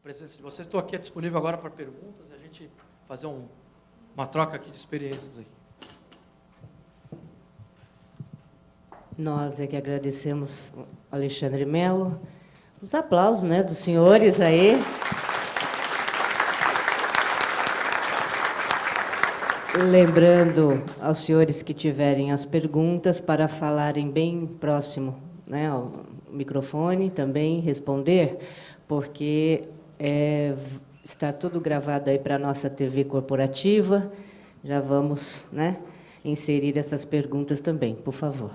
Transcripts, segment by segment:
presença de vocês. Estou aqui disponível agora para perguntas e a gente fazer uma troca aqui de experiências aí. Nós é que agradecemos, Alexandre Mello, os aplausos, né, dos senhores aí. Lembrando aos senhores que tiverem as perguntas para falarem bem próximo, né, ao microfone, também responder, porque está tudo gravado aí para a nossa TV corporativa. Já vamos, né, inserir essas perguntas também, por favor.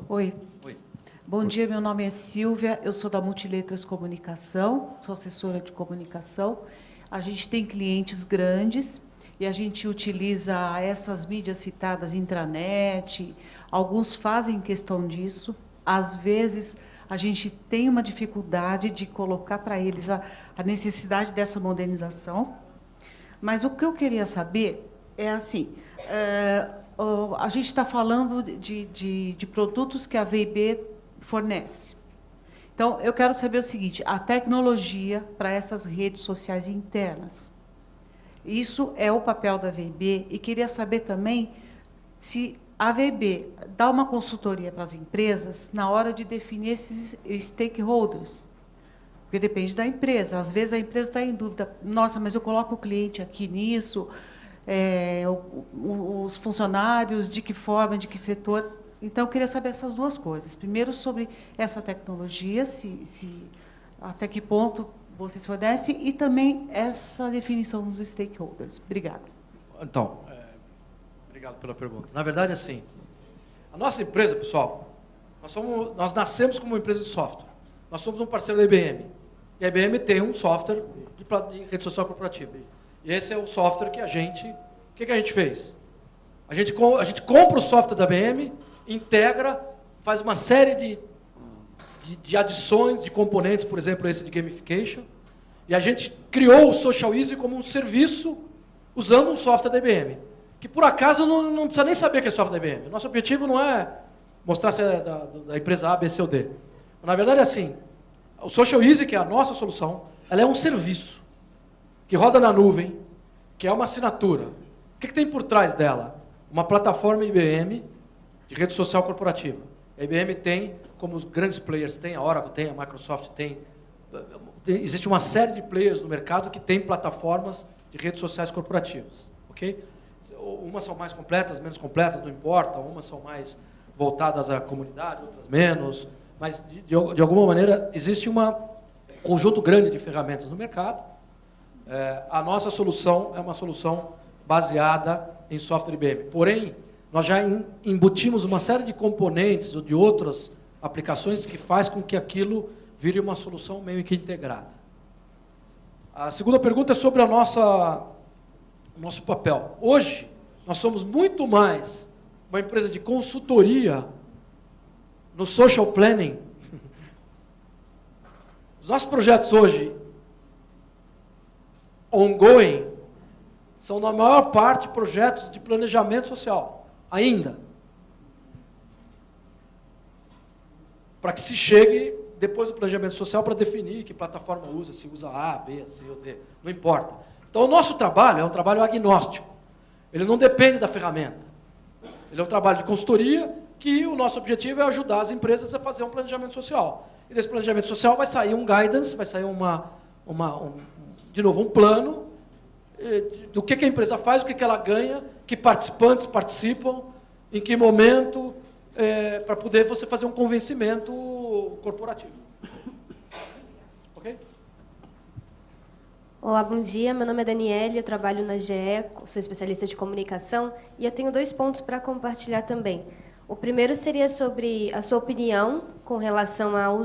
Oi. Oi. Bom dia, meu nome é Silvia, eu sou da Multiletras Comunicação, sou assessora de comunicação. A gente tem clientes grandes e a gente utiliza essas mídias citadas, intranet, alguns fazem questão disso. Às vezes, a gente tem uma dificuldade de colocar para eles a necessidade dessa modernização. Mas o que eu queria saber é assim, a gente está falando de produtos que a VIB fornece. Então, eu quero saber o seguinte, a tecnologia para essas redes sociais internas. Isso é o papel da VIB, e queria saber também se a VIB dá uma consultoria para as empresas na hora de definir esses stakeholders. Porque depende da empresa. Às vezes a empresa está em dúvida, nossa, mas eu coloco o cliente aqui nisso, os funcionários, de que forma, de que setor. Então, eu queria saber essas duas coisas. Primeiro, sobre essa tecnologia, até que ponto vocês fornecem, e também essa definição dos stakeholders. Obrigada. Então, obrigado pela pergunta. Na verdade, assim, a nossa empresa, pessoal, nós nascemos como uma empresa de software. Nós somos um parceiro da IBM. E a IBM tem um software de rede social corporativa. E esse é o software que a gente... O que a gente fez? A gente compra o software da IBM, integra, faz uma série de adições, de componentes, por exemplo, esse de gamification, e a gente criou o Social Easy como um serviço usando um software da IBM, que por acaso não precisa nem saber que é software da IBM. Nosso objetivo não é mostrar se é da empresa A, B, C ou D. Na verdade, é assim, o Social Easy, que é a nossa solução, ela é um serviço que roda na nuvem, que é uma assinatura. O que tem por trás dela? Uma plataforma IBM de rede social corporativa. A IBM tem, como os grandes players tem, a Oracle tem, a Microsoft tem, existe uma série de players no mercado que tem plataformas de redes sociais corporativas. Okay? Umas são mais completas, menos completas, não importa, umas são mais voltadas à comunidade, outras menos, mas de alguma maneira existe um conjunto grande de ferramentas no mercado. A nossa solução é uma solução baseada em software IBM. Porém, nós já embutimos uma série de componentes ou de outras aplicações que faz com que aquilo vire uma solução meio que integrada. A segunda pergunta é sobre o nosso papel. Hoje, nós somos muito mais uma empresa de consultoria no social planning. Os nossos projetos hoje, ongoing, são, na maior parte, projetos de planejamento social, ainda. Para que se chegue, depois do planejamento social, para definir que plataforma usa, se usa A, B, C ou D, não importa. Então, o nosso trabalho é um trabalho agnóstico. Ele não depende da ferramenta. Ele é um trabalho de consultoria, que o nosso objetivo é ajudar as empresas a fazer um planejamento social. E desse planejamento social vai sair um guidance, vai sair de novo, um plano do que a empresa faz, o que ela ganha, que participantes participam, em que momento, para poder você fazer um convencimento corporativo. Ok? Olá, bom dia. Meu nome é Daniele, eu trabalho na GE, sou especialista de comunicação, e eu tenho 2 pontos para compartilhar também. O primeiro seria sobre a sua opinião com relação ao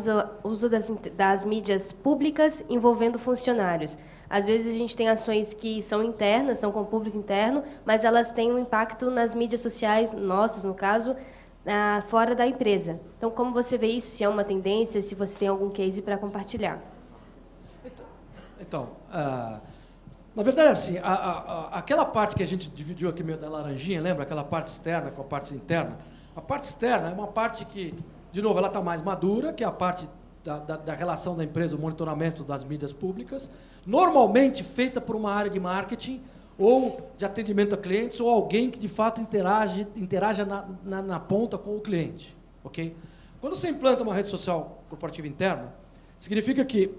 uso das mídias públicas envolvendo funcionários. Às vezes a gente tem ações que são internas, são com o público interno, mas elas têm um impacto nas mídias sociais, nossas no caso, fora da empresa. Então, como você vê isso, se é uma tendência, se você tem algum case para compartilhar? Então, na verdade, assim, aquela parte que a gente dividiu aqui meio da laranjinha, lembra? Aquela parte externa com a parte interna. A parte externa é uma parte que, de novo, ela está mais madura, que é a parte da relação da empresa, o monitoramento das mídias públicas, normalmente feita por uma área de marketing ou de atendimento a clientes ou alguém que de fato interaja na ponta com o cliente. Okay? Quando você implanta uma rede social corporativa interna, significa que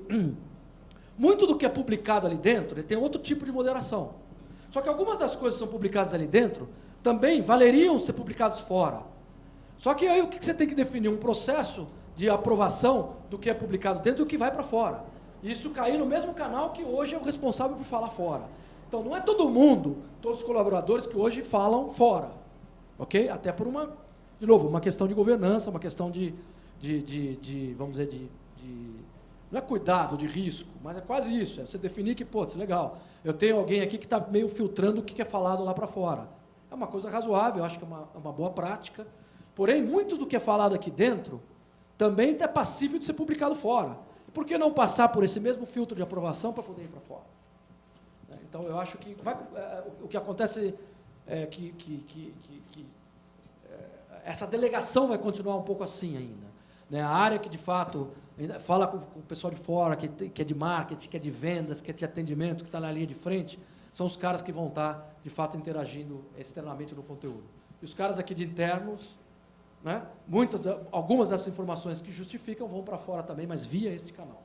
muito do que é publicado ali dentro ele tem outro tipo de moderação. Só que algumas das coisas que são publicadas ali dentro também valeriam ser publicados fora. Só que aí o que você tem que definir? Um processo de aprovação do que é publicado dentro e o que vai para fora. E isso cair no mesmo canal que hoje é o responsável por falar fora. Então não é todo mundo, todos os colaboradores que hoje falam fora. Ok? Até por de novo, uma questão de governança, uma questão de vamos dizer, não é cuidado, de risco, mas é quase isso. É você definir que, pô, isso é legal. Eu tenho alguém aqui que está meio filtrando o que é falado lá para fora. É uma coisa razoável, eu acho que é uma boa prática. Porém, muito do que é falado aqui dentro também é passível de ser publicado fora. E por que não passar por esse mesmo filtro de aprovação para poder ir para fora? Então, eu acho que o que acontece é que essa delegação vai continuar um pouco assim ainda. Né? A área que, de fato, fala com o pessoal de fora, que é de marketing, que é de vendas, que é de atendimento, que está na linha de frente, são os caras que vão estar, de fato, interagindo externamente no conteúdo. E os caras aqui de internos, né? Algumas dessas informações que justificam vão para fora também, mas via este canal.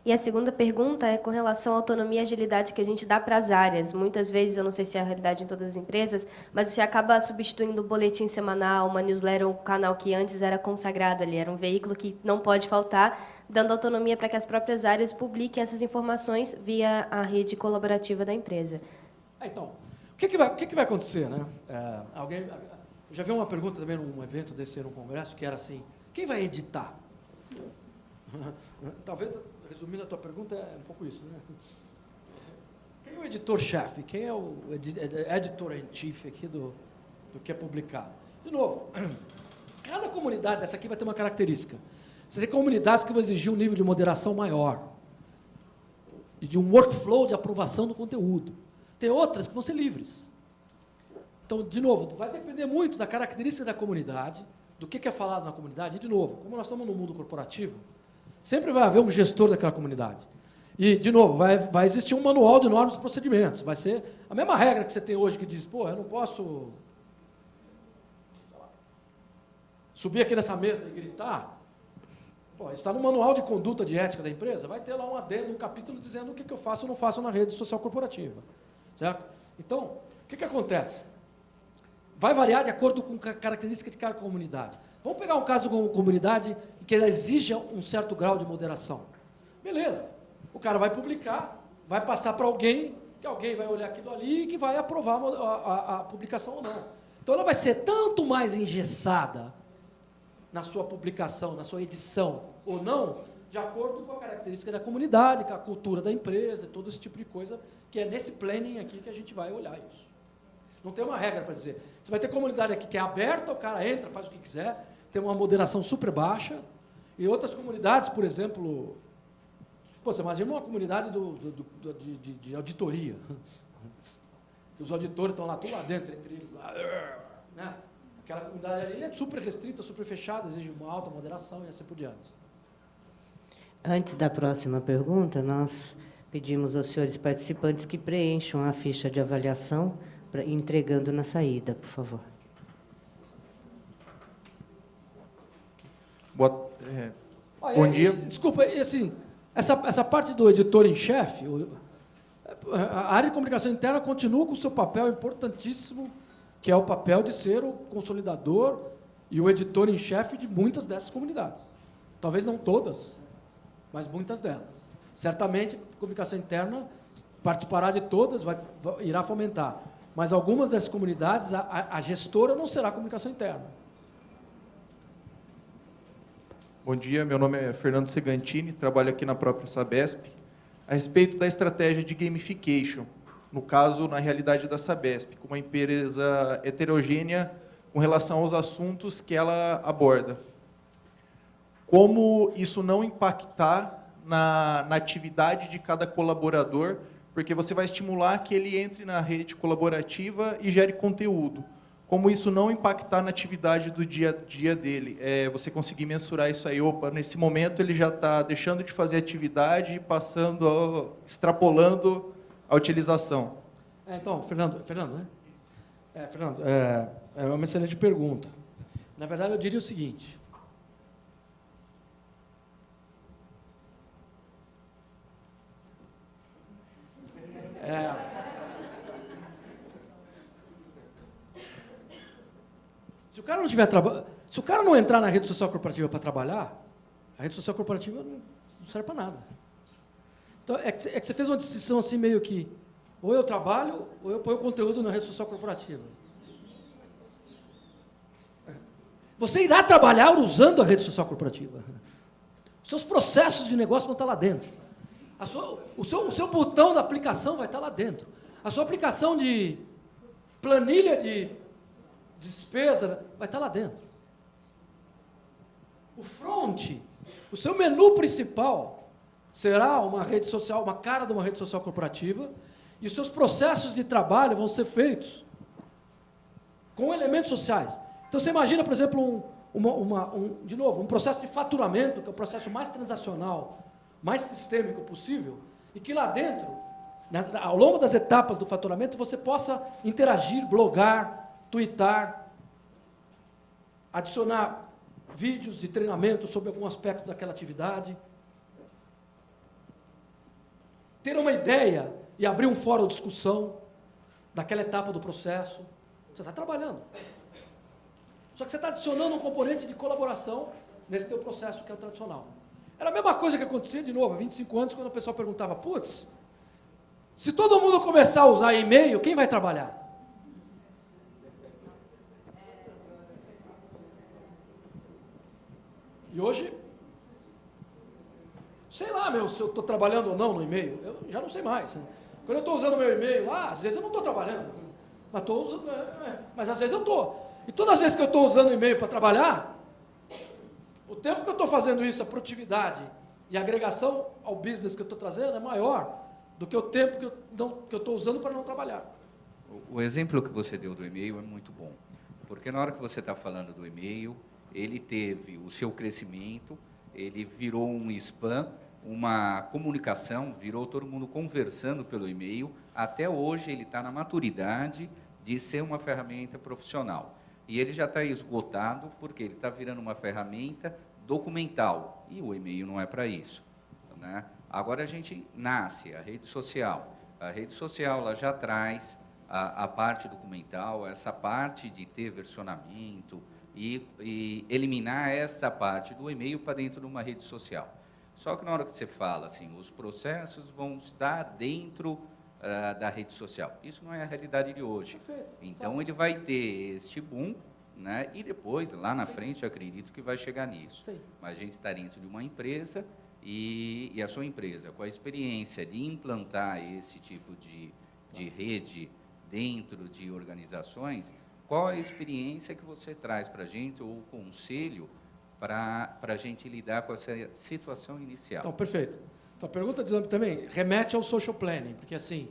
E a segunda pergunta é com relação à autonomia e agilidade que a gente dá para as áreas. Muitas vezes, eu não sei se é a realidade em todas as empresas, mas você acaba substituindo o boletim semanal, uma newsletter, um canal que antes era consagrado ali, era um veículo que não pode faltar, dando autonomia para que as próprias áreas publiquem essas informações via a rede colaborativa da empresa. Então, o que vai acontecer? Né? Eu já vi uma pergunta também num evento desse, num congresso, que era assim, quem vai editar? Talvez, resumindo a tua pergunta, é um pouco isso. Né? Quem é o editor-chefe? Quem é o editor-in-chief aqui do que é publicado? De novo, cada comunidade dessa aqui vai ter uma característica. Você tem comunidades que vão exigir um nível de moderação maior e de um workflow de aprovação do conteúdo. Tem outras que vão ser livres. Então, de novo, vai depender muito da característica da comunidade, do que é falado na comunidade. E, de novo, como nós estamos no mundo corporativo, sempre vai haver um gestor daquela comunidade. E, de novo, vai existir um manual de normas e procedimentos. Vai ser a mesma regra que você tem hoje, que diz, pô, eu não posso subir aqui nessa mesa e gritar. Pô, isso está no manual de conduta de ética da empresa, vai ter lá um adendo, um capítulo dizendo o que eu faço ou não faço na rede social corporativa. Certo? Então, o que acontece? Vai variar de acordo com a característica de cada comunidade. Vamos pegar um caso com uma comunidade em que ela exija um certo grau de moderação. Beleza. O cara vai publicar, vai passar para alguém, que alguém vai olhar aquilo ali e que vai aprovar a publicação ou não. Então, ela vai ser tanto mais engessada na sua publicação, na sua edição ou não, de acordo com a característica da comunidade, com a cultura da empresa, todo esse tipo de coisa, que é nesse planning aqui que a gente vai olhar isso. Não tem uma regra para dizer. Você vai ter comunidade aqui que é aberta, o cara entra, faz o que quiser, tem uma moderação super baixa, e outras comunidades, por exemplo, você imagina uma comunidade de auditoria. Os auditores estão lá, tudo lá dentro, entre eles, lá, né? Aquela comunidade ali é super restrita, super fechada, exige uma alta moderação e assim por diante. Antes da próxima pergunta, nós pedimos aos senhores participantes que preencham a ficha de avaliação, entregando na saída, por favor. Bom dia. Desculpa, assim, essa parte do editor em chefe, a área de comunicação interna continua com o seu papel importantíssimo, que é o papel de ser o consolidador e o editor em chefe de muitas dessas comunidades. Talvez não todas, mas muitas delas. Certamente, a comunicação interna participará de todas, irá fomentar. Mas algumas dessas comunidades, a gestora não será a comunicação interna. Bom dia, meu nome é Fernando Segantini, trabalho aqui na própria Sabesp, a respeito da estratégia de gamification, no caso, na realidade da Sabesp, com uma empresa heterogênea com relação aos assuntos que ela aborda. Como isso não impactar na atividade de cada colaborador, porque você vai estimular que ele entre na rede colaborativa e gere conteúdo. como isso não impactar na atividade do dia a dia dele. Você conseguir mensurar isso aí, opa, nesse momento ele já está deixando de fazer atividade e extrapolando a utilização. Então, Fernando, né? Fernando, é uma excelente pergunta. Na verdade, eu diria o seguinte. Se o cara não tiver se o cara não entrar na rede social corporativa para trabalhar, a rede social corporativa não serve para nada. Então, é que você fez uma distinção assim meio que ou eu trabalho ou eu ponho conteúdo na rede social corporativa. Você irá trabalhar usando a rede social corporativa. Os seus processos de negócio vão estar lá dentro. O seu botão da aplicação vai estar lá dentro. A sua aplicação de planilha de despesa vai estar lá dentro. O front, o seu menu principal, será uma rede social, uma cara de uma rede social corporativa, e os seus processos de trabalho vão ser feitos com elementos sociais. Então, você imagina, por exemplo, um processo de faturamento, que é o processo mais transacional, mais sistêmico possível, e que lá dentro, ao longo das etapas do faturamento, você possa interagir, blogar, twittar, adicionar vídeos de treinamento sobre algum aspecto daquela atividade, ter uma ideia e abrir um fórum de discussão daquela etapa do processo. Você está trabalhando. Só que você está adicionando um componente de colaboração nesse teu processo que é o tradicional. Era a mesma coisa que acontecia, de novo, há 25 anos, quando o pessoal perguntava, putz, se todo mundo começar a usar e-mail, quem vai trabalhar? E hoje, sei lá, se eu estou trabalhando ou não no e-mail, eu já não sei mais. Né? Quando eu estou usando o meu e-mail lá, às vezes eu não estou trabalhando, mas às vezes eu estou. E todas as vezes que eu estou usando o e-mail para trabalhar, o tempo que eu estou fazendo isso, a produtividade e a agregação ao business que eu estou trazendo é maior do que o tempo que eu estou usando para não trabalhar. O exemplo que você deu do e-mail é muito bom, porque na hora que você está falando do e-mail, ele teve o seu crescimento, ele virou um spam, uma comunicação, virou todo mundo conversando pelo e-mail, até hoje ele está na maturidade de ser uma ferramenta profissional. E ele já está esgotado porque ele está virando uma ferramenta documental, e o e-mail não é para isso. Né? Agora a gente nasce, a rede social. A rede social ela já traz a parte documental, essa parte de ter versionamento e eliminar essa parte do e-mail para dentro de uma rede social. Só que na hora que você fala, assim, os processos vão estar dentro da rede social. Isso não é a realidade de hoje. Perfeito. Então, ele vai ter este boom, né? E depois, lá na frente, eu acredito que vai chegar nisso. Sim. Mas a gente está dentro de uma empresa e a sua empresa, com a experiência de implantar esse tipo de rede dentro de organizações, qual a experiência que você traz para a gente, ou o conselho, para a gente lidar com essa situação inicial? Então, perfeito. Então, a pergunta também remete ao social planning, porque assim,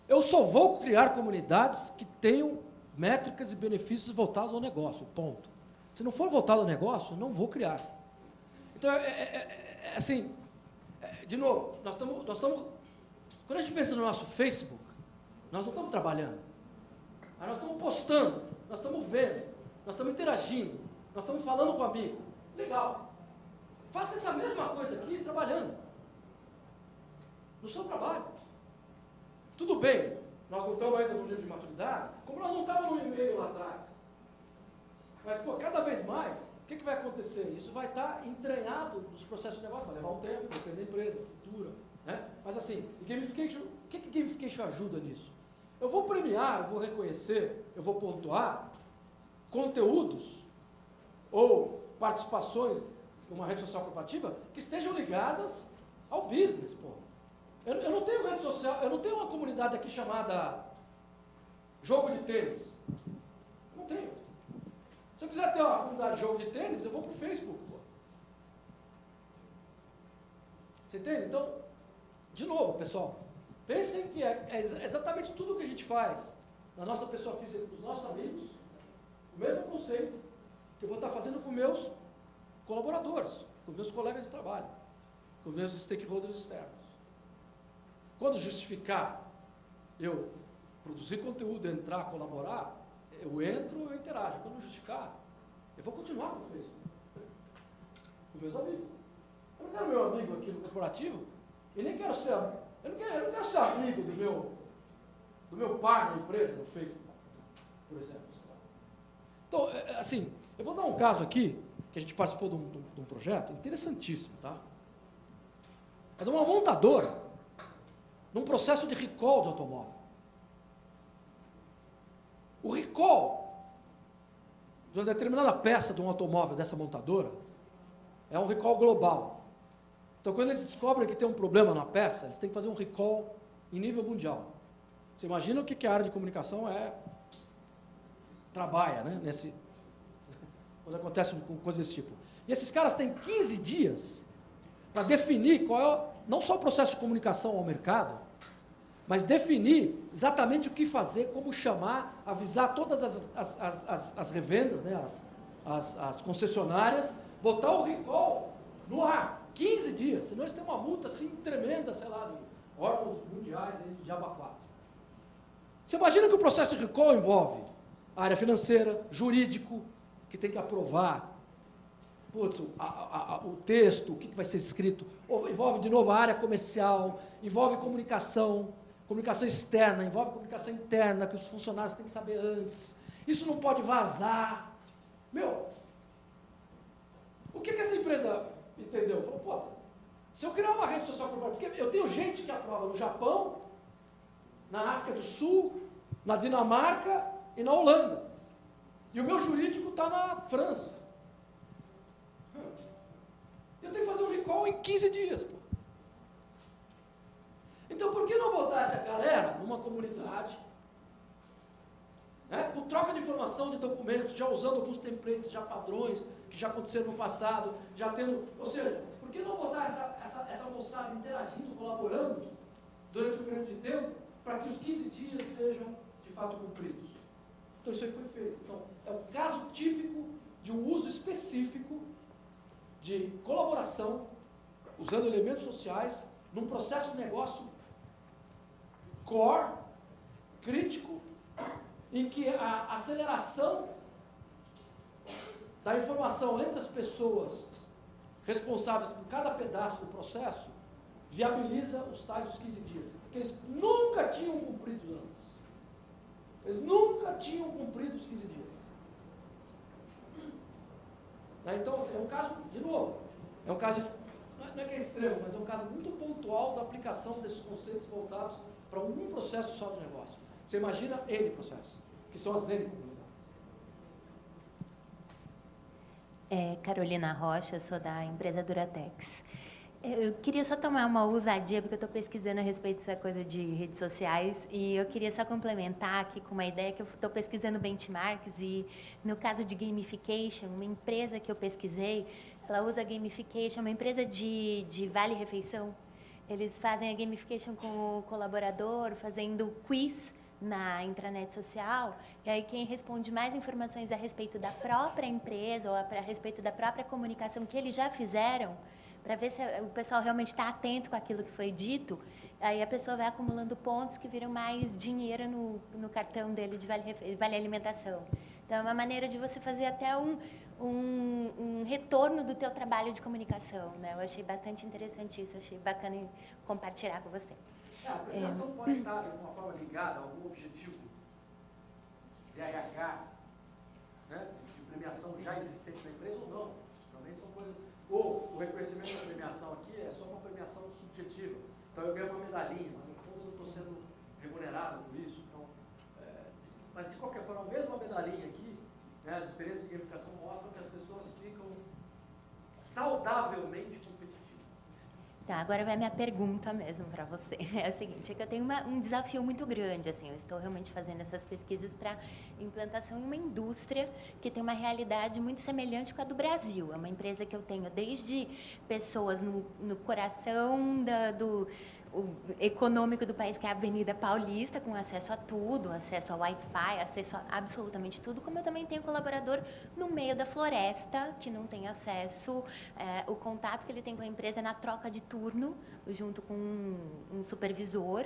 eu só vou criar comunidades que tenham métricas e benefícios voltados ao negócio, ponto. Se não for voltado ao negócio, não vou criar. Então, assim, de novo, nós estamos, quando a gente pensa no nosso Facebook, nós não estamos trabalhando, mas nós estamos postando, nós estamos vendo, nós estamos interagindo, nós estamos falando com o amigo. Legal. Faça essa mesma coisa aqui trabalhando. No seu trabalho. Tudo bem, nós não estamos ainda no nível de maturidade, como nós não estávamos no e-mail lá atrás. Mas, cada vez mais, o que vai acontecer? Isso vai estar entranhado nos processos de negócio, vai levar um tempo, depende da empresa, cultura. Né? Mas assim, gamification, o que gamification ajuda nisso? Eu vou premiar, eu vou reconhecer, eu vou pontuar conteúdos ou participações numa rede social corporativa que estejam ligadas ao business, pô. Eu não tenho rede social, eu não tenho uma comunidade aqui chamada jogo de tênis. Não tenho. Se eu quiser ter uma comunidade de jogo de tênis, eu vou para o Facebook, pô. Você entende? Então, de novo, pessoal, pensem que é exatamente tudo o que a gente faz na nossa pessoa física, com os nossos amigos, O mesmo conceito que eu vou estar fazendo com meus colaboradores, com meus colegas de trabalho, com meus stakeholders externos. Quando justificar eu produzir conteúdo, entrar, colaborar, eu entro, eu interajo. Quando justificar, eu vou continuar com o Facebook, com meus amigos. Eu não quero meu amigo aqui no corporativo, e nem quero ser, eu não quero ser amigo do meu par na empresa, no Facebook, por exemplo. Então, assim, eu vou dar um caso aqui, que a gente participou de um projeto interessantíssimo, tá? É de uma montadora, num processo de recall de automóvel. O recall de uma determinada peça de um automóvel dessa montadora é um recall global. Então, quando eles descobrem que tem um problema na peça, eles têm que fazer um recall em nível mundial. Você imagina o que a área de comunicação trabalha, né? Quando acontece coisas desse tipo. E esses caras têm 15 dias para definir qual é, não só o processo de comunicação ao mercado, mas definir exatamente o que fazer, como chamar, avisar todas as revendas, né? as concessionárias, botar o recall no ar, 15 dias, senão eles têm uma multa assim tremenda, sei lá, de órgãos mundiais de aba 4. Você imagina que o processo de recall envolve a área financeira, jurídico, que tem que aprovar o texto, o que vai ser escrito, envolve de novo a área comercial, envolve comunicação externa, envolve comunicação interna, que os funcionários têm que saber antes. Isso não pode vazar. O que essa empresa entendeu? Falou, pô, se eu criar uma rede social corporativa, porque eu tenho gente que aprova no Japão, na África do Sul, na Dinamarca e na Holanda. E o meu jurídico está na França. Eu tenho que fazer um recall em 15 dias, pô. Então, por que não botar essa galera numa comunidade, né, com troca de informação de documentos, já usando alguns templates, já padrões, que já aconteceram no passado, já tendo... Ou seja, por que não botar essa moçada interagindo, colaborando, durante um período de tempo, para que os 15 dias sejam, de fato, cumpridos? Então, isso aí foi feito. Então, é um caso típico de um uso específico de colaboração, usando elementos sociais, num processo de negócio core, crítico, em que a aceleração da informação entre as pessoas responsáveis por cada pedaço do processo viabiliza os tais dos 15 dias, que eles nunca tinham cumprido antes. Eles nunca tinham cumprido os 15 dias. Então, assim, é um caso, de novo, é um caso, não é que é extremo, mas é um caso muito pontual da aplicação desses conceitos voltados para um processo só de negócio. Você imagina N processos, que são as N comunidades. Carolina Rocha, sou da empresa Duratex. Eu queria só tomar uma ousadia, porque eu estou pesquisando a respeito dessa coisa de redes sociais, e eu queria só complementar aqui com uma ideia que eu estou pesquisando benchmarks, e no caso de gamification, uma empresa que eu pesquisei, ela usa gamification, uma empresa de vale-refeição. Eles fazem a gamification com o colaborador, fazendo quiz na intranet social, e aí quem responde mais informações a respeito da própria empresa ou a respeito da própria comunicação que eles já fizeram, para ver se o pessoal realmente está atento com aquilo que foi dito, aí a pessoa vai acumulando pontos que viram mais dinheiro no cartão dele de vale alimentação. Então, é uma maneira de você fazer até um retorno do teu trabalho de comunicação, né? Eu achei bastante interessante isso, achei bacana compartilhar com você. A premiação pode estar, de alguma forma, ligada a algum objetivo de RH, né, de premiação já existente na empresa ou não. Também são coisas... Ou o reconhecimento da premiação aqui é só uma premiação subjetiva. Então, eu ganho uma medalhinha, mas no fundo eu estou sendo remunerado por isso. Então, mas, de qualquer forma, mesmo a medalhinha aqui, né, as experiências de gamificação mostram que as pessoas ficam saudavelmente competitivas. Tá, agora vai a minha pergunta mesmo para você. É o seguinte, é que eu tenho um desafio muito grande, assim, eu estou realmente fazendo essas pesquisas para implantação em uma indústria que tem uma realidade muito semelhante com a do Brasil. É uma empresa que eu tenho desde pessoas no coração econômico do país, que é a Avenida Paulista, com acesso a tudo, acesso ao Wi-Fi, acesso a absolutamente tudo, como eu também tenho colaborador no meio da floresta, que não tem acesso. O contato que ele tem com a empresa é na troca de turno, junto com um supervisor.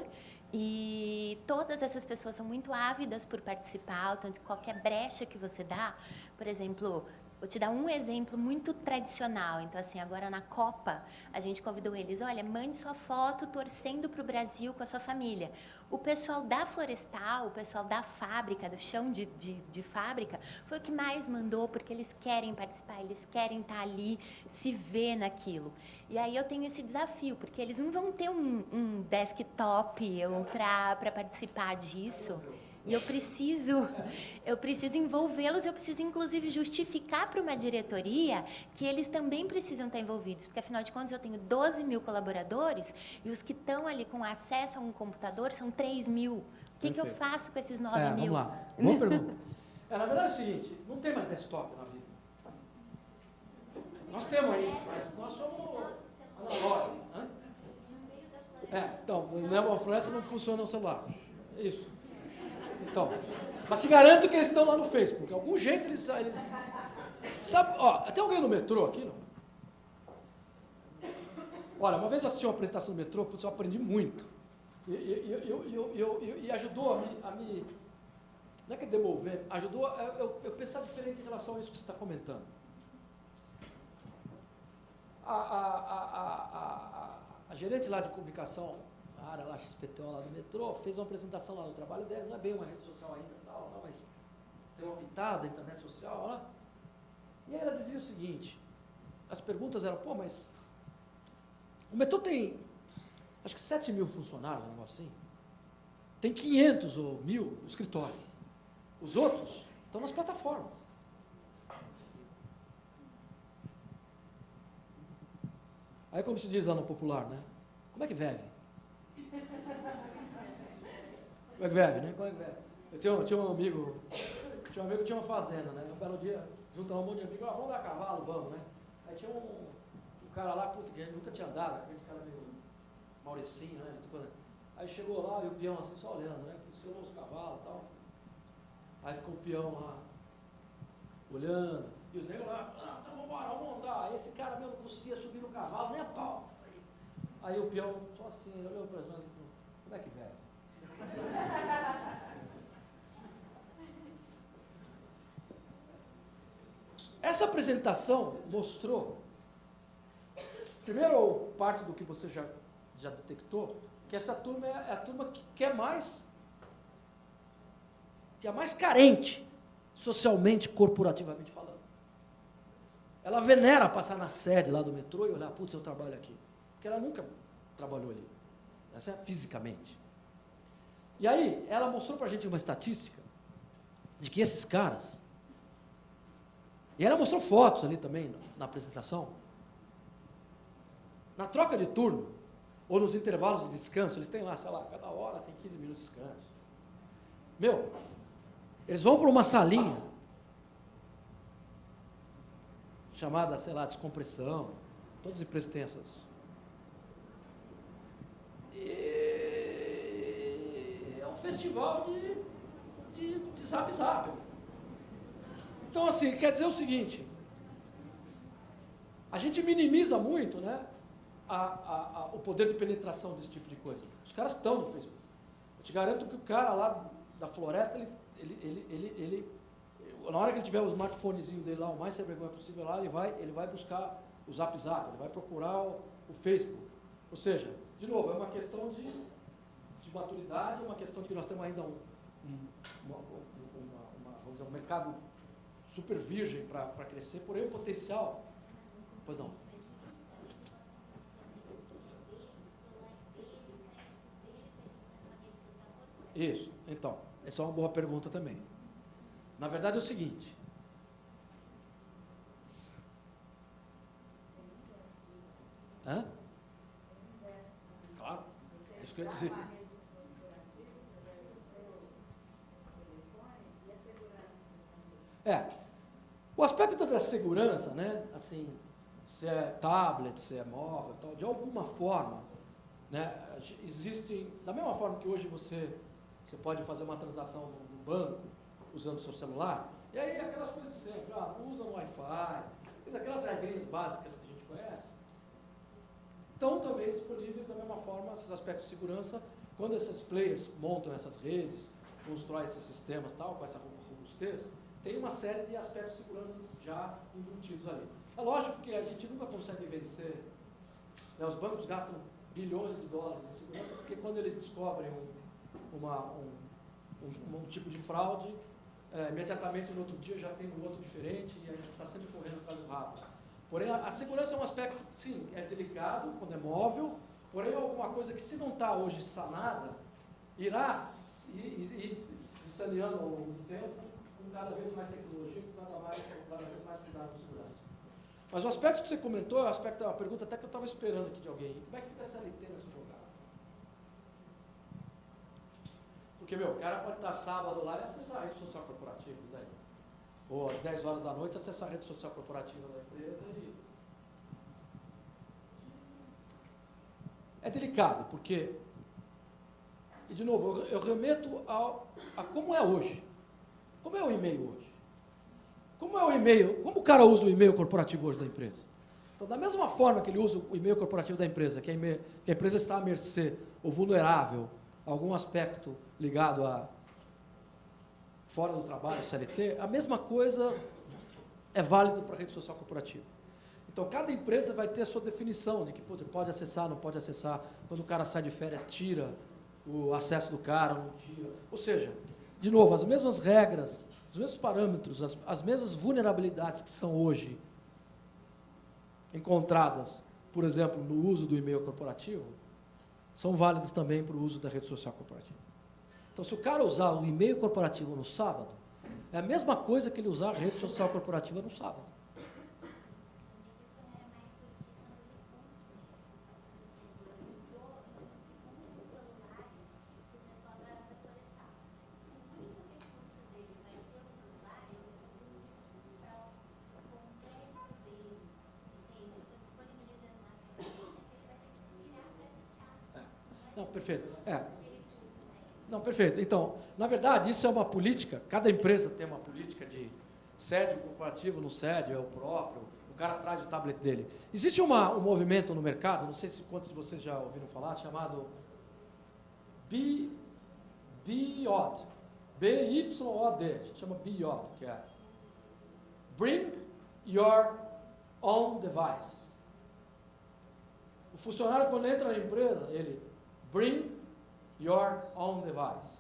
E todas essas pessoas são muito ávidas por participar, tanto que qualquer brecha que você dá, por exemplo, vou te dar um exemplo muito tradicional. Então, assim, agora na Copa, a gente convidou eles, olha, mande sua foto torcendo para o Brasil com a sua família. O pessoal da Florestal, o pessoal da fábrica, do chão de fábrica, foi o que mais mandou, porque eles querem participar, eles querem estar ali, se ver naquilo. E aí eu tenho esse desafio, porque eles não vão ter um desktop para participar disso. E eu preciso envolvê-los, eu preciso, inclusive, justificar para uma diretoria que eles também precisam estar envolvidos, porque, afinal de contas, eu tenho 12 mil colaboradores e os que estão ali com acesso a um computador são 3 mil. O que eu faço com esses 9 mil? Vamos lá. Boa pergunta. Na verdade é o seguinte, não tem mais desktop na vida. Nós temos aí, mas nós somos analógicos. Então, na floresta não funciona o celular. Isso. Então, mas te garanto que eles estão lá no Facebook. De algum jeito eles sabe, tem alguém no metrô aqui, não? Olha, uma vez eu assisti uma apresentação do metrô, eu aprendi muito. E ajudou a me... Não é que devolver, ajudou eu pensar diferente em relação a isso que você está comentando. A gerente lá de comunicação, a área lá, XPTO lá do metrô, fez uma apresentação lá no trabalho dela, não é bem uma rede social ainda, mas tem uma pitada da internet social lá. E aí ela dizia o seguinte, as perguntas eram, mas o metrô tem, acho que 7 mil funcionários, um negócio assim, tem 500 ou 1.000 no escritório. Os outros estão nas plataformas. Aí, como se diz lá no popular, né? Como é que vive? Como é que vive, né? Como é que vive? Eu tinha um amigo que tinha uma fazenda, né? Um belo dia, junto lá um monte de amigos, vamos dar cavalo, vamos, né? Aí tinha um cara lá, puta, que nunca tinha andado, aquele cara meio Mauricinho, né? Aí chegou lá e o peão assim, só olhando, né? Ensinou os cavalos e tal. Aí ficou o peão lá, olhando, e os negros lá, então vamos montar. Aí esse cara mesmo não conseguia subir no cavalo, nem a pau. Aí o peão, só assim, ele olhou para as mãos e falou, como é que velho? Essa apresentação mostrou, primeiro, parte do que você já detectou, que essa turma é a turma que é mais carente, socialmente, corporativamente falando. Ela venera passar na sede lá do metrô e olhar, putz, eu trabalho aqui. Porque ela nunca trabalhou ali, fisicamente. E aí, ela mostrou pra gente uma estatística de que esses caras, e ela mostrou fotos ali também na apresentação, na troca de turno, ou nos intervalos de descanso, eles têm lá, sei lá, cada hora tem 15 minutos de descanso. Eles vão para uma salinha chamada, sei lá, descompressão. Todas as empresas têm essas. E é um festival de zap-zap. Então, assim, quer dizer o seguinte, a gente minimiza muito, né, o poder de penetração desse tipo de coisa. Os caras estão no Facebook. Eu te garanto que o cara lá da floresta, ele na hora que ele tiver o smartphonezinho dele lá, o mais sem vergonha possível lá, ele vai buscar o Zap, ele vai procurar o Facebook. Ou seja, de novo, é uma questão de maturidade, é uma questão de que nós temos ainda vamos dizer, um mercado super virgem para crescer, porém o potencial... Pois não. Isso, então, essa é uma boa pergunta também. Na verdade é o seguinte. Hã? Claro, é isso que eu ia dizer. O aspecto da segurança, né, assim, se é tablet, se é móvel, tal, de alguma forma, né? Existem, da mesma forma que hoje você pode fazer uma transação no banco usando o seu celular, e aí aquelas coisas de sempre, usa no Wi-Fi, aquelas regrinhas básicas que a gente conhece, estão também disponíveis da mesma forma esses aspectos de segurança, quando esses players montam essas redes, constroem esses sistemas tal, com essa robustez, tem uma série de aspectos de segurança já embutidos ali. É lógico que a gente nunca consegue vencer, né? Os bancos gastam bilhões de dólares em segurança, porque quando eles descobrem um tipo de fraude, imediatamente no outro dia já tem um outro diferente, e aí você está sempre correndo atrás do rabo. Porém, a segurança é um aspecto, sim, é delicado quando é móvel, porém é alguma coisa que, se não está hoje sanada, irá ir se saneando ao longo do tempo, com cada vez mais tecnologia, com cada vez mais cuidado com segurança. Mas o aspecto que você comentou é uma pergunta até que eu estava esperando aqui de alguém. Como é que fica a CLT nessa jogada? Porque, o cara pode estar sábado lá e acessar a rede social corporativa, né? Ou às 10 horas da noite acessar a rede social corporativa da empresa e... É delicado, porque, e de novo, eu remeto a como é hoje. Como é o e-mail hoje? Como é o e-mail? Como o cara usa o e-mail corporativo hoje da empresa? Então, da mesma forma que ele usa o e-mail corporativo da empresa, que a empresa está à mercê ou vulnerável a algum aspecto ligado a fora do trabalho, CLT, a mesma coisa é válido para a rede social corporativa. Então, cada empresa vai ter a sua definição de que pode acessar, não pode acessar. Quando o cara sai de férias, tira o acesso do cara, não tira. Ou seja, de novo, as mesmas regras, os mesmos parâmetros, as mesmas vulnerabilidades que são hoje encontradas, por exemplo, no uso do e-mail corporativo, são válidas também para o uso da rede social corporativa. Então, se o cara usar o e-mail corporativo no sábado, é a mesma coisa que ele usar a rede social corporativa no sábado. Não, perfeito. Não, perfeito. Então, na verdade, isso é uma política, cada empresa tem uma política de cede o corporativo, não cede, é o próprio, o cara traz o tablet dele. Existe um movimento no mercado, não sei se quantos de vocês já ouviram falar, chamado BYOD, B-Y-O-D, a gente chama BYOD, que é Bring Your Own Device. O funcionário, quando entra na empresa, ele Bring Your Own Device.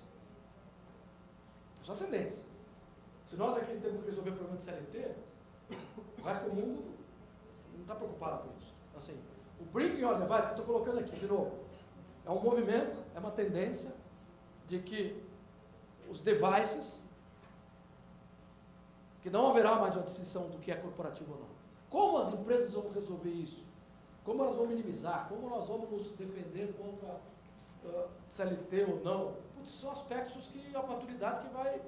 Essa é a tendência. Se nós aqui temos que resolver o problema de CLT, o resto do mundo não está preocupado com isso. Assim, o Bring Your Device, que eu estou colocando aqui de novo, é um movimento, é uma tendência de que os devices, que não haverá mais uma distinção do que é corporativo ou não. Como as empresas vão resolver isso? Como elas vão minimizar? Como nós vamos nos defender contra CLT ou não? Putz, são aspectos que a maturidade que nós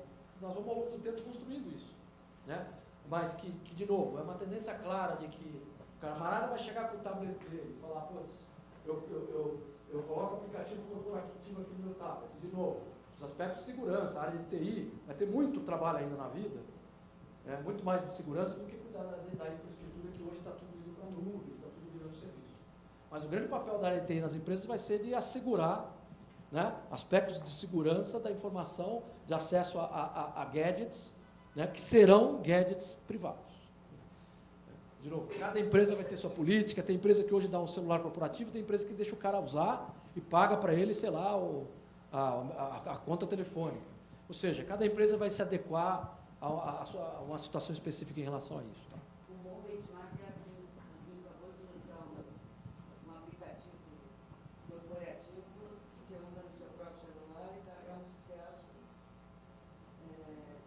vamos ao longo do tempo construindo isso, né? Mas que, de novo, é uma tendência clara de que o camarada vai chegar com o tablet dele e falar, putz, eu coloco o aplicativo corporativo aqui no meu tablet. De novo, os aspectos de segurança, a área de TI, vai ter muito trabalho ainda na vida, muito mais de segurança do que cuidar da infraestrutura que hoje está tudo indo para a nuvem, está tudo virando serviço. Mas o grande papel da área de TI nas empresas vai ser de assegurar, né, aspectos de segurança da informação, de acesso a gadgets, né, que serão gadgets privados. De novo, cada empresa vai ter sua política, tem empresa que hoje dá um celular corporativo, tem empresa que deixa o cara usar e paga para ele, sei lá, a conta telefônica. Ou seja, cada empresa vai se adequar a uma situação específica em relação a isso. Tá? Um bom benchmark é acabou de lançar um aplicativo corporativo que você usa no seu próprio celular e é um sucesso,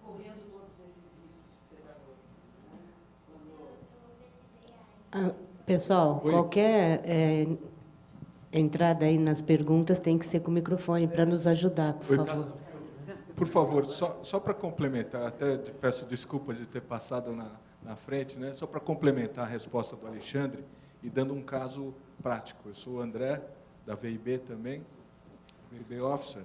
correndo todos esses riscos que você está correndo. Pessoal, Oi. qualquer entrada aí nas perguntas tem que ser com o microfone para nos ajudar, por favor. Por favor, só para complementar, até peço desculpas de ter passado na frente, né? Só para complementar a resposta do Alexandre e dando um caso prático. Eu sou o André, da VIB também, VIB Officer.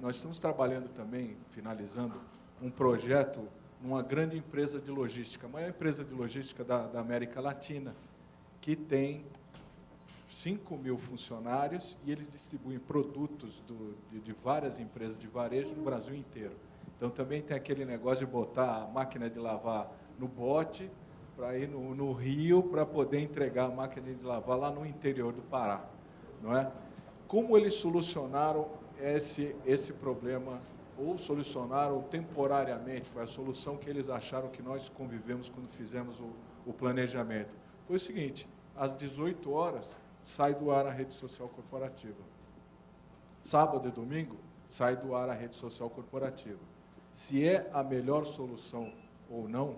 Nós estamos trabalhando também, finalizando, um projeto numa grande empresa de logística, a maior empresa de logística da América Latina, que tem 5.000 funcionários e eles distribuem produtos de várias empresas de varejo no Brasil inteiro. Então, também tem aquele negócio de botar a máquina de lavar no bote para ir no rio para poder entregar a máquina de lavar lá no interior do Pará, não é? Como eles solucionaram esse problema, ou solucionaram temporariamente, foi a solução que eles acharam que nós convivemos quando fizemos o planejamento. Foi o seguinte, às 18 horas, sai do ar a rede social corporativa. Sábado e domingo, sai do ar a rede social corporativa. Se é a melhor solução ou não,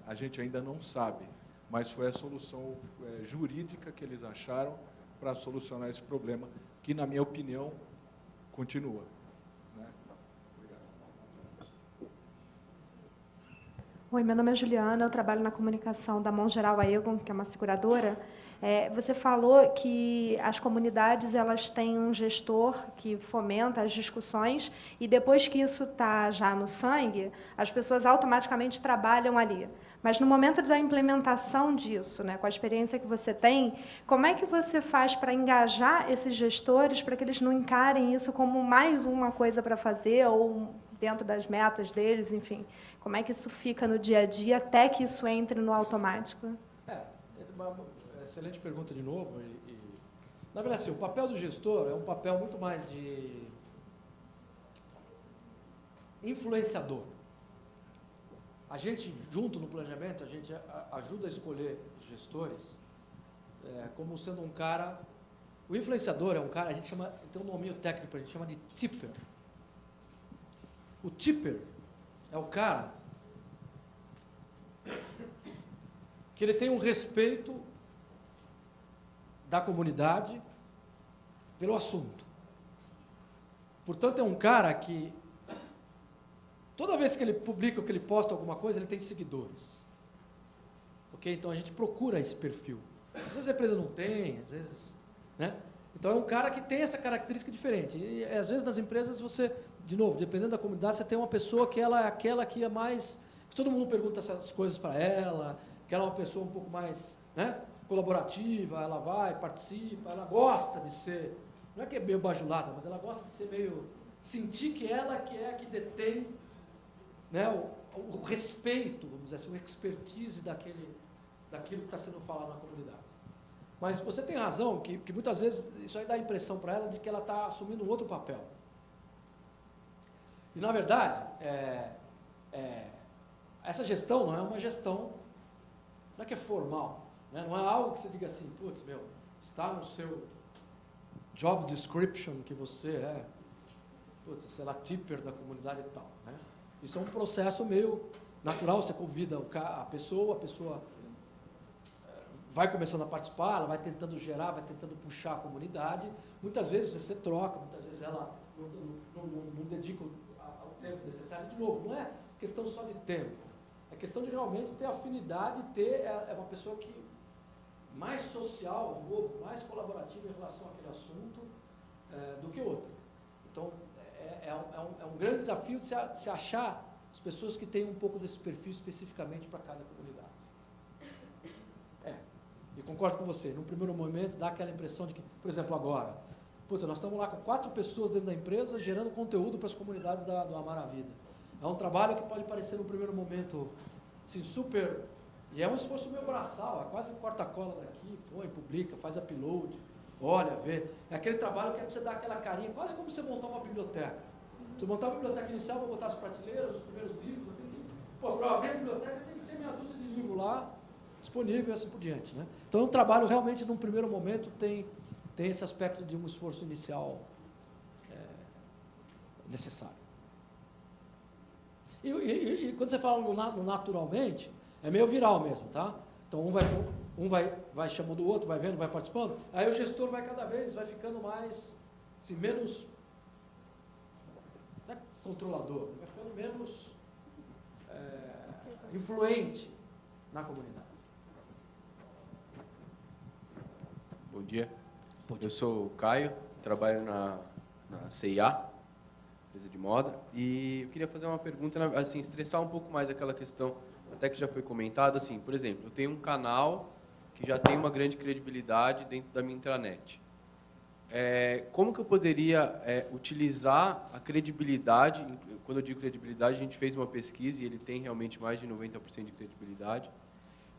a gente ainda não sabe, mas foi a solução jurídica que eles acharam para solucionar esse problema, que, na minha opinião, continua. Né? Obrigado. Oi, meu nome é Juliana, eu trabalho na comunicação da Mão Geral Aegon, que é uma seguradora. Você falou que as comunidades elas têm um gestor que fomenta as discussões e depois que isso está já no sangue, as pessoas automaticamente trabalham ali. Mas no momento da implementação disso, né, com a experiência que você tem, como é que você faz para engajar esses gestores para que eles não encarem isso como mais uma coisa para fazer ou dentro das metas deles, enfim? Como é que isso fica no dia a dia até que isso entre no automático? Essa é uma excelente pergunta de novo. Na verdade, assim, o papel do gestor é um papel muito mais de influenciador. A gente, junto no planejamento, a gente ajuda a escolher os gestores como sendo um cara... O influenciador é um cara, a gente chama, tem um nominho técnico, a gente chama de tipper. O tipper é o cara que ele tem um respeito da comunidade pelo assunto. Portanto, é um cara que toda vez que ele publica ou que ele posta alguma coisa, ele tem seguidores. Ok? Então, a gente procura esse perfil. Às vezes a empresa não tem, às vezes... Né? Então, é um cara que tem essa característica diferente. E, às vezes, nas empresas, você, de novo, dependendo da comunidade, você tem uma pessoa que ela é aquela que é mais... que todo mundo pergunta essas coisas para ela, que ela é uma pessoa um pouco mais, né, colaborativa, ela vai, participa, ela gosta de ser... Não é que é meio bajulada, mas ela gosta de ser meio... sentir que ela que é a que detém, né, o respeito, vamos dizer assim, o expertise daquilo que está sendo falado na comunidade. Mas você tem razão que muitas vezes isso aí dá a impressão para ela de que ela está assumindo um outro papel. E, na verdade, essa gestão não é uma gestão, não é que é formal, né? Não é algo que você diga assim, putz, está no seu job description que você é, putz, sei lá, tipper da comunidade e tal, né? Isso é um processo meio natural, você convida a pessoa vai começando a participar, ela vai tentando gerar, vai tentando puxar a comunidade, muitas vezes você troca, muitas vezes ela não dedica o tempo necessário. De novo, não é questão só de tempo, é questão de realmente ter afinidade, é uma pessoa que mais social, de novo, mais colaborativa em relação àquele assunto do que outra. Então, é um grande desafio de se achar as pessoas que têm um pouco desse perfil especificamente para cada comunidade. E concordo com você, num primeiro momento dá aquela impressão de que, por exemplo, agora, nós estamos lá com 4 pessoas dentro da empresa gerando conteúdo para as comunidades do Amar a Vida. É um trabalho que pode parecer, num primeiro momento, assim, super... E é um esforço meio braçal, é quase corta a cola daqui, põe, publica, faz upload, olha, vê. É aquele trabalho que é para você dar aquela carinha, quase como você montar uma biblioteca. Você montar uma biblioteca inicial, vou botar as prateleiras, os primeiros livros, para eu abrir a biblioteca tem que ter meia dúzia de livros lá, disponível e assim por diante, né? Então, é um trabalho realmente, num primeiro momento, tem esse aspecto de um esforço inicial necessário. E quando você fala no naturalmente, é meio viral mesmo, tá? Então, um vai chamando o outro, vai vendo, vai participando, aí o gestor vai cada vez, vai ficando mais, assim, menos controlador, vai ficando menos influente na comunidade. Bom dia. Eu sou o Caio, trabalho na CIA, empresa de moda, e eu queria fazer uma pergunta, assim, estressar um pouco mais aquela questão, até que já foi comentada, assim, por exemplo, eu tenho um canal que já tem uma grande credibilidade dentro da minha intranet. Como que eu poderia utilizar a credibilidade? Quando eu digo credibilidade, a gente fez uma pesquisa e ele tem realmente mais de 90% de credibilidade.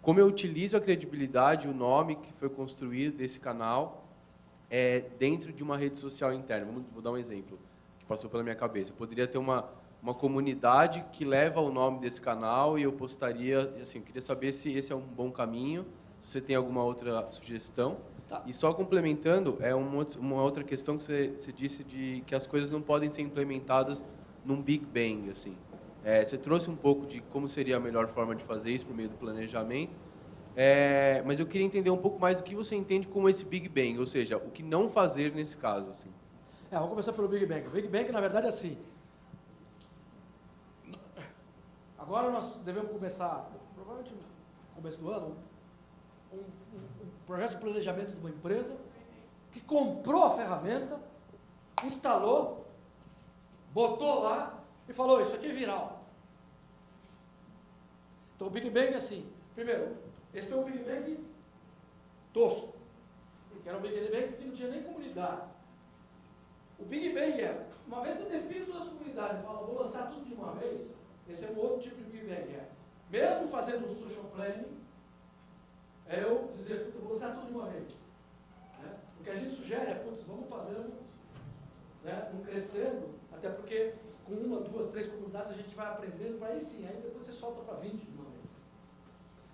Como eu utilizo a credibilidade, o nome que foi construído desse canal dentro de uma rede social interna? Vou dar um exemplo que passou pela minha cabeça. Eu poderia ter uma comunidade que leva o nome desse canal e eu postaria, assim, eu queria saber se esse é um bom caminho, se você tem alguma outra sugestão. Tá. E só complementando, uma outra questão que você disse de que as coisas não podem ser implementadas num Big Bang, assim. Você trouxe um pouco de como seria a melhor forma de fazer isso por meio do planejamento, mas eu queria entender um pouco mais do que você entende como esse Big Bang, ou seja, o que não fazer nesse caso, assim. Vamos começar pelo Big Bang. O Big Bang, na verdade, é assim. Agora nós devemos começar, provavelmente no começo do ano, um projeto de planejamento de uma empresa que comprou a ferramenta, instalou, botou lá e falou, isso aqui é viral. Então o Big Bang é assim. Primeiro, esse foi um Big Bang tosco, porque era um Big Bang que não tinha nem comunidade. O Big Bang uma vez que eu defino todas as comunidades e falo, vou lançar tudo de uma vez, esse é um outro tipo de Big Bang. Mesmo fazendo um social planning, eu dizer, vou lançar tudo de uma vez. O que a gente sugere vamos fazendo, um crescendo, até porque com 1, 2, 3 comunidades a gente vai aprendendo, para aí sim, aí depois você solta para 20 de uma vez.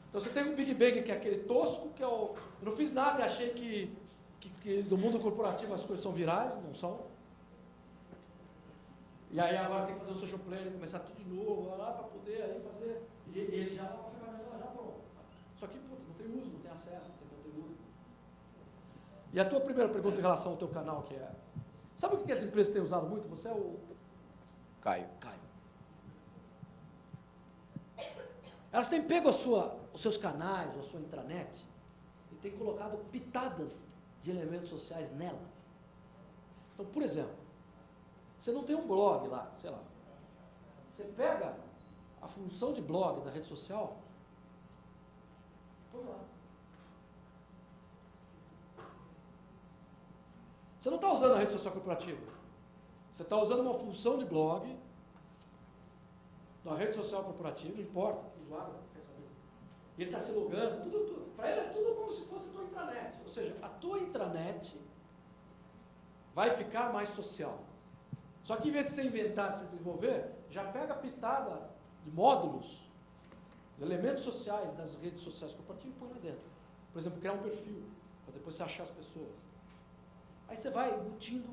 Então você tem um Big Bang que é aquele tosco, que eu não fiz nada e achei que do mundo corporativo as coisas são virais, não são. E aí agora tem que fazer um social planning, começar tudo de novo, lá para poder aí fazer, e ele já a ferramenta já pronto. Só que, não tem uso, não tem acesso, não tem conteúdo. E a tua primeira pergunta em relação ao teu canal, que é... Sabe o que as empresas têm usado muito? Você é o... Caio. Elas têm pego os seus canais, ou a sua intranet, e têm colocado pitadas de elementos sociais nela. Então, por exemplo, você não tem um blog lá, sei lá. Você pega a função de blog da rede social, põe lá. Você não está usando a rede social corporativa. Você está usando uma função de blog na rede social corporativa, não importa, o usuário quer saber. E ele está se logando, tudo. Para ele é tudo como se fosse a tua intranet. Ou seja, a tua intranet vai ficar mais social. Só que em vez de você inventar, de você desenvolver, já pega a pitada de módulos, de elementos sociais das redes sociais corporativas e põe lá dentro. Por exemplo, criar um perfil, para depois você achar as pessoas. Aí você vai embutindo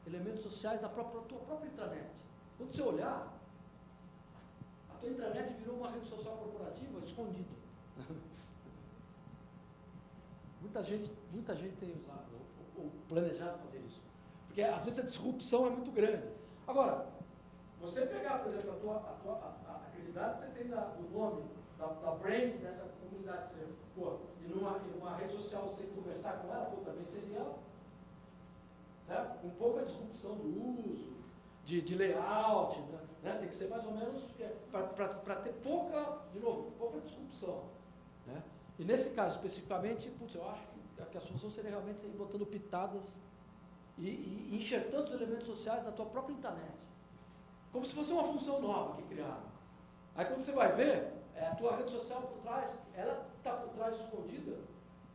elementos sociais na tua própria intranet. Quando você olhar, a tua intranet virou uma rede social corporativa escondida. Muita gente tem usado ou planejado fazer isso. Porque às vezes a disrupção é muito grande. Agora, você pegar, por exemplo, a credibilidade que você tem do nome, da brand dessa comunidade, e numa rede social você conversar com ela, também seria, certo? Um pouco a disrupção do uso, de layout, né? Tem que ser mais ou menos para ter pouca disrupção. Né? E nesse caso especificamente, eu acho que a solução seria realmente ir botando pitadas e enxertando os elementos sociais na tua própria internet. Como se fosse uma função nova que criaram. Aí quando você vai ver, a tua rede social por trás, ela está por trás escondida,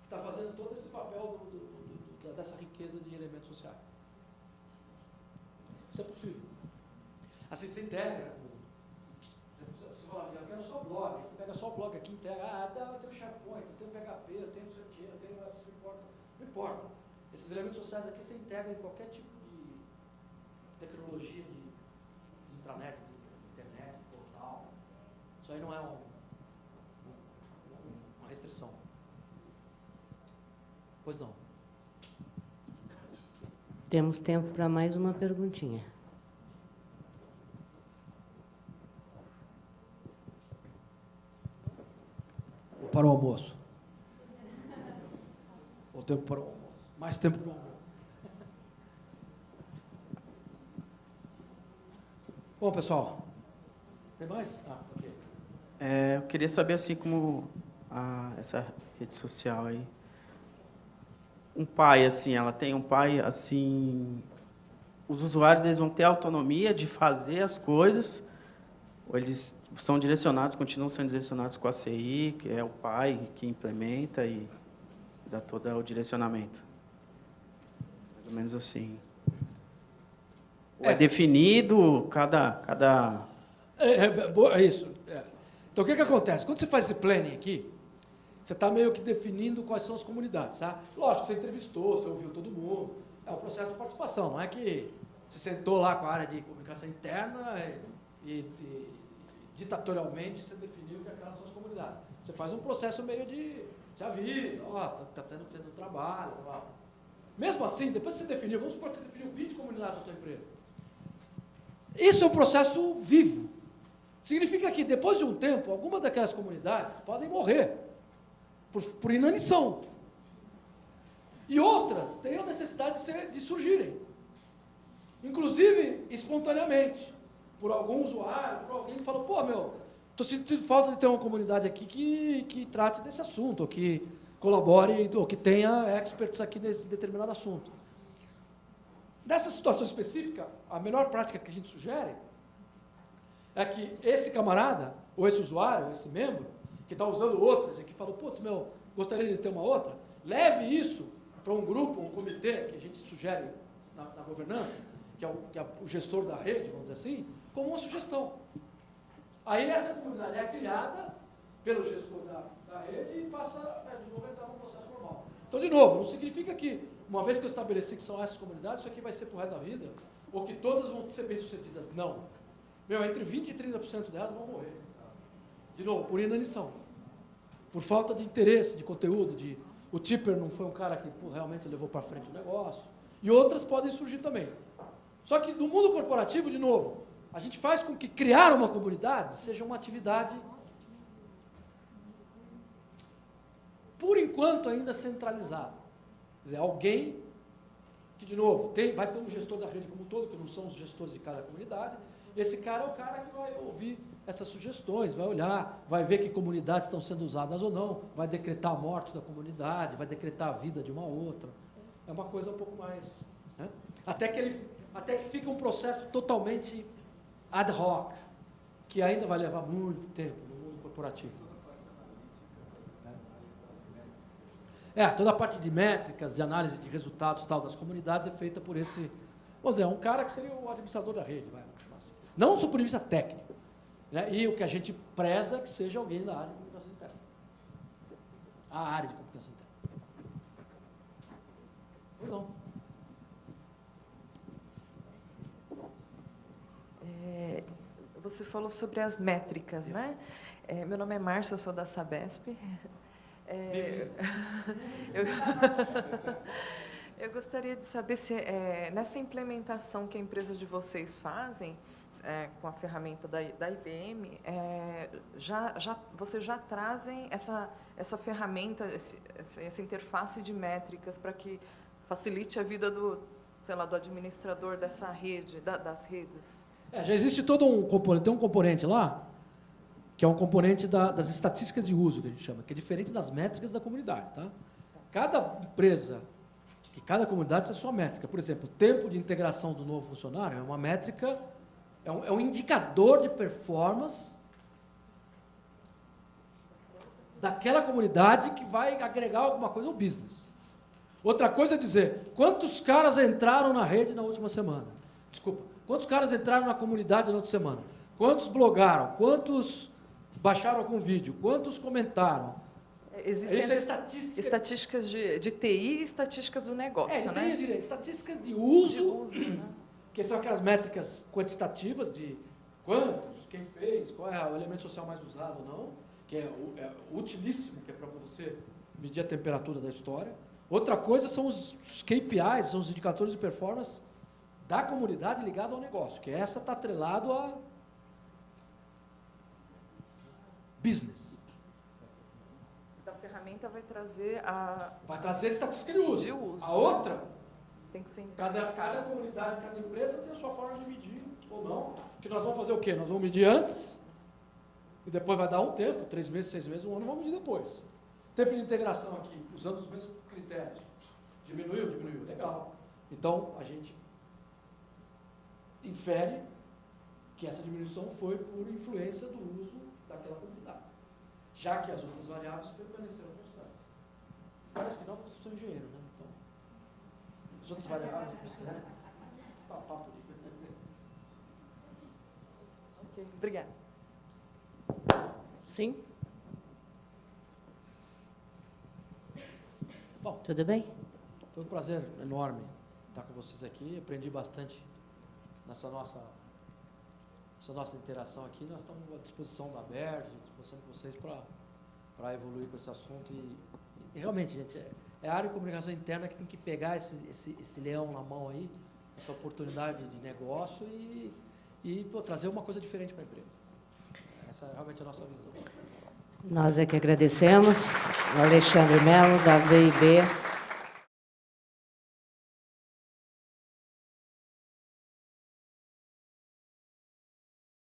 está fazendo todo esse papel dessa riqueza de elementos sociais. Isso é possível. Assim, você integra. Você fala, eu quero só blog. Aí você pega só o blog aqui, integra. Eu tenho SharePoint, eu tenho PHP, eu tenho não sei o quê, eu tenho não importa. Esses elementos sociais aqui você integra em qualquer tipo de tecnologia de intranet, de internet, de portal. Isso aí não é uma restrição. Pois não. Temos tempo para mais uma perguntinha. Ou para o almoço. Ou tempo para o almoço. Mais tempo para o almoço. Bom, pessoal, tem mais? Ok. Eu queria saber, assim, como essa rede social aí, um pai, assim, ela tem um pai, assim, os usuários eles vão ter autonomia de fazer as coisas, ou eles são direcionados, continuam sendo direcionados com a CI, que é o pai que implementa e dá todo o direcionamento. Mais ou menos assim. Ou é definido cada... É isso. Então, o que acontece? Quando você faz esse planning aqui, você está meio que definindo quais são as comunidades, tá? Lógico, você entrevistou, você ouviu todo mundo. É um processo de participação, não é que você sentou lá com a área de comunicação interna e ditatorialmente você definiu que aquelas são as comunidades. Você faz um processo meio de... Você avisa, está tendo trabalho. Ó. Mesmo assim, depois que você definiu, vamos supor que você definiu 20 comunidades da sua empresa. Isso é um processo vivo. Significa que, depois de um tempo, algumas daquelas comunidades podem morrer por inanição. E outras têm a necessidade de surgirem. Inclusive, espontaneamente. Por algum usuário, por alguém que fala, estou sentindo falta de ter uma comunidade aqui que trate desse assunto, ou que colabore, ou que tenha experts aqui nesse determinado assunto. Nessa situação específica, a melhor prática que a gente sugere é que esse camarada, ou esse usuário, ou esse membro, que está usando outras e que fala, gostaria de ter uma outra, leve isso para um grupo, um comitê, que a gente sugere na governança, que é o gestor da rede, vamos dizer assim, como uma sugestão. Aí essa comunidade é criada pelo gestor da rede e passa de novo a entrar no processo normal. Então, de novo, não significa que, uma vez que eu estabeleci que são essas comunidades, isso aqui vai ser para o resto da vida, ou que todas vão ser bem-sucedidas. Não. Entre 20% e 30% delas vão morrer. De novo, por inanição. Por falta de interesse, de conteúdo, o tipper não foi um cara que realmente levou para frente o negócio. E outras podem surgir também. Só que no mundo corporativo, de novo, a gente faz com que criar uma comunidade seja uma atividade, por enquanto, ainda centralizada. Quer dizer, alguém que, de novo, vai ter um gestor da rede como um todo, que não são os gestores de cada comunidade. Esse cara é o cara que vai ouvir essas sugestões, vai olhar, vai ver que comunidades estão sendo usadas ou não, vai decretar a morte da comunidade, vai decretar a vida de uma outra. É uma coisa um pouco mais... Né? Até que fica um processo totalmente ad hoc, que ainda vai levar muito tempo no mundo corporativo. Toda a parte de métricas, de análise de resultados tal das comunidades é feita por esse, vamos dizer, um cara que seria o administrador da rede, vamos chamar assim. Não do ponto de vista técnico. Né? E o que a gente preza é que seja alguém da área de comunicação interna. A área de comunicação interna. Pois não. Você falou sobre as métricas, né? Meu nome é Márcia, eu sou da Sabesp. Eu gostaria de saber se nessa implementação que a empresa de vocês fazem, com a ferramenta da IBM, vocês já trazem essa ferramenta, essa interface de métricas para que facilite a vida do administrador dessa rede, das redes? Já existe todo um componente, tem um componente lá, que é um componente das estatísticas de uso, que a gente chama, que é diferente das métricas da comunidade. Tá? Cada empresa, cada comunidade tem a sua métrica. Por exemplo, o tempo de integração do novo funcionário é uma métrica, é um indicador de performance daquela comunidade que vai agregar alguma coisa ao business. Outra coisa é dizer, quantos caras entraram na rede na última semana? Desculpa, quantos caras entraram na comunidade na outra semana? Quantos blogaram? Quantos baixaram algum vídeo? Quantos comentaram? Existem estatísticas de TI e estatísticas do negócio, né? Eu diria, estatísticas de uso, né? Que são aquelas métricas quantitativas de quantos, quem fez, qual é o elemento social mais usado ou não, que é utilíssimo, que é para você medir a temperatura da história. Outra coisa são os KPIs, são os indicadores de performance da comunidade ligado ao negócio, que essa está atrelado a business. A ferramenta vai trazer a... Vai trazer a estatística de uso. A outra, tem que ser cada comunidade, cada empresa tem a sua forma de medir ou não. Porque nós vamos fazer o quê? Nós vamos medir antes, e depois vai dar um tempo, 3 meses, 6 meses, um ano, vamos medir depois. Tempo de integração aqui, usando os mesmos critérios. Diminuiu? Diminuiu. Legal. Então, a gente infere que essa diminuição foi por influência do uso daquela comunidade, já que as outras variáveis permaneceram constantes. Parece que não, porque eu sou engenheiro, né? Então, as outras variáveis, né? Papo de... Ok, obrigada. Sim? Bom, tudo bem? Foi um prazer enorme estar com vocês aqui. Aprendi bastante nessa nossa interação aqui. Nós estamos à disposição da ABERJ, à disposição de vocês para evoluir com esse assunto. E realmente, gente, é a área de comunicação interna que tem que pegar esse leão na mão aí, essa oportunidade de negócio e trazer uma coisa diferente para a empresa. Essa é realmente a nossa visão. Nós é que agradecemos, o Alexandre Melo, da VIB.